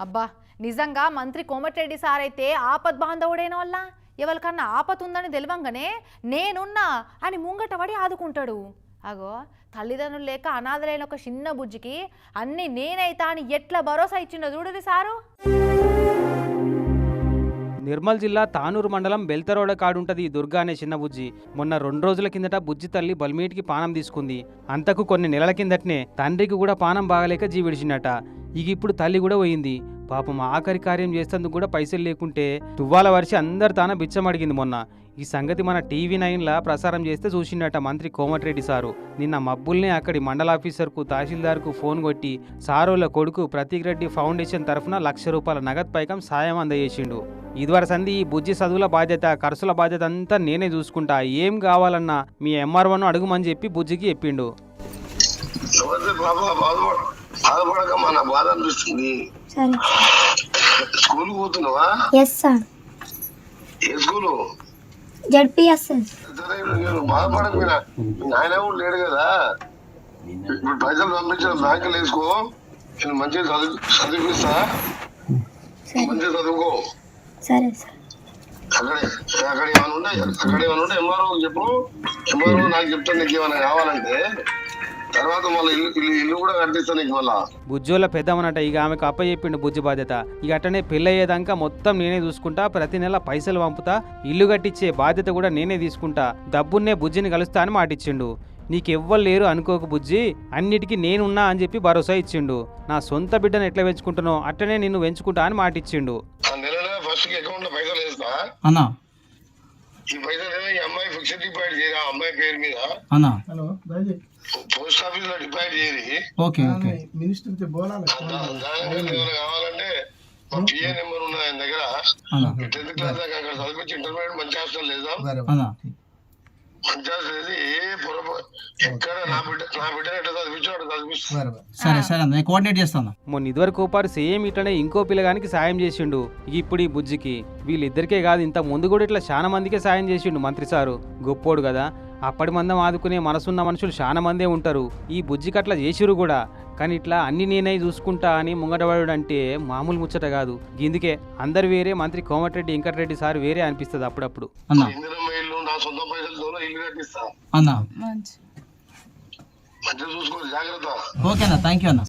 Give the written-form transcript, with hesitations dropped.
అబ్బా నిజంగా మంత్రి కోమటిరెడ్డి సార్ అయితే ఆపద్ బాంధవుడైన వల్ల ఎవరికన్నా ఆపత ఉందని తెలివంగానే నేనున్నా అని ముంగట పడి ఆదుకుంటాడు. అగో తల్లిదండ్రులు లేక అనాథలైన ఒక చిన్న బుజ్జికి అన్ని నేనైతా అని ఎట్లా భరోసా ఇచ్చిండో చూడుది సారు. నిర్మల్ జిల్లా తానూరు మండలం బెల్తరోడ కాడుంటది దుర్గా అనే చిన్న బుజ్జి. మొన్న 2 రోజుల కిందట బుజ్జి తల్లి బల్మీటికి పానం తీసుకుంది. అంతకు కొన్ని నెలల కిందటనే తండ్రికి కూడా పానం బాగలేక జీవిడిచిందట. ఇక ఇప్పుడు తల్లి కూడా పోయింది. పాపం ఆఖరి కార్యం చేసేందుకు కూడా పైసలు లేకుంటే తువ్వాల వరిసి అందరు తాన బిచ్చమడిగింది మొన్న. ఈ సంగతి మన టీవీ 9లా ప్రసారం చేస్తే చూసిండట మంత్రి కోమటిరెడ్డి సారు. నిన్న మబ్బుల్నే అక్కడి మండల ఆఫీసర్కు తహసీల్దార్కు ఫోన్ కొట్టి సారోళ్ళ కొడుకు ప్రతీక్ రెడ్డి ఫౌండేషన్ తరఫున ₹1,00,000 నగదు పైకం సాయం అందజేసిండు. ఇదివరకు సంది ఈ బుజ్జి చదువుల బాధ్యత ఖర్చుల బాధ్యత అంతా నేనే చూసుకుంటా, ఏం కావాలన్నా మీ ఎంఆర్ఓను అడుగుమని చెప్పి బుజ్జికి చెప్పిండు. స్కూల్ పోతున్నావా? ఏ స్కూలు? జడ్పీఎస్ఎస్. బాధపడకు, ఆయన కూడా లేడు కదా. ఇప్పుడు పైసలు పంపించిన బ్యాంకులు వేసుకో, నేను మంచిగా చదివిస్తా, మంచిగా చదువుకో. సరే సార్. అక్కడ ఏమైనా ఉంటే ఎంఆర్ఓ చెప్పు, ఎంఆర్ఓ నాకు చెప్తాను. నీకు ఏమైనా కావాలంటే తర్వాత మళ్ళీ ఇల్లు కూడా కట్టిస్తాను నీకు. మళ్ళా బుజ్జోళ్ళ పెద్దమనట. ఇక ఆమెకు అప్పచెప్పిండు బుజ్జి బాధ్యత. ఇక అట్టనే పెళ్ళయ్యేదాకా మొత్తం నేనే చూసుకుంటా, ప్రతి నెల పైసలు పంపుతా, ఇల్లు కట్టించే బాధ్యత కూడా నేనే తీసుకుంటా, డబ్బున్నే బుజ్జిని కలుస్తా అని మాటిచ్చిండు. నీకెవ్వరు లేరు అనుకోకు బుజ్జి, అన్నిటికీ నేనున్నా అని చెప్పి భరోసా ఇచ్చిండు. నా సొంత బిడ్డను ఎట్లా పెంచుకుంటున్నావు అట్టనే నిన్ను పెంచుకుంటా అని మాటిచ్చిండు. ఈ పైసలు ఈ అమ్మాయి ఫిక్స్డ్ డిపాజిట్ చేయరా, అమ్మాయి పేరు మీద పోస్ట్ ఆఫీస్ లో డిపాజిట్ చేయరు. కావాలంటే మా పిఏ నెంబర్ ఉన్నది ఆయన దగ్గర. 10th క్లాస్ దాకా అక్కడ చదివించి ఇంటర్మీడియట్ మంచి హాస్టల్ లేదా, మంచి హాస్టల్ లేదు. ఏ ఎక్కడ నా బిడ్డ ఎట్లా చదివించాడు చదివిస్తాను. మొన్న ఇదివరకు కోపారు సేమ్ ఇట్లనే ఇంకో పిల్లగానికి సాయం చేసిండు. ఇప్పుడు ఈ బుజ్జికి వీళ్ళిద్దరికే కాదు, ఇంత ముందు కూడా ఇట్లా చాలా మందికే సాయం చేసిండు మంత్రి సారు. గొప్పోడు కదా. అప్పటి మందం ఆదుకునే మనసున్న మనుషులు చాలా మందే ఉంటారు. ఈ బుజ్జికి అట్లా చేసిరు కూడా. కానీ ఇట్లా అన్ని నేనే చూసుకుంటా అని ముంగటవాడు అంటే మామూలు ముచ్చట కాదు. ఇందుకే అందరు వేరే, మంత్రి కోమటిరెడ్డి వెంకటరెడ్డి సార్ వేరే అనిపిస్తుంది అప్పుడప్పుడు. సొంత పైసలతో ఇల్లు కట్టిస్తా. మంచి మంచిగా చూసుకో, జాగ్రత్త. ఓకేనా, థ్యాంక్ యూ అన్న.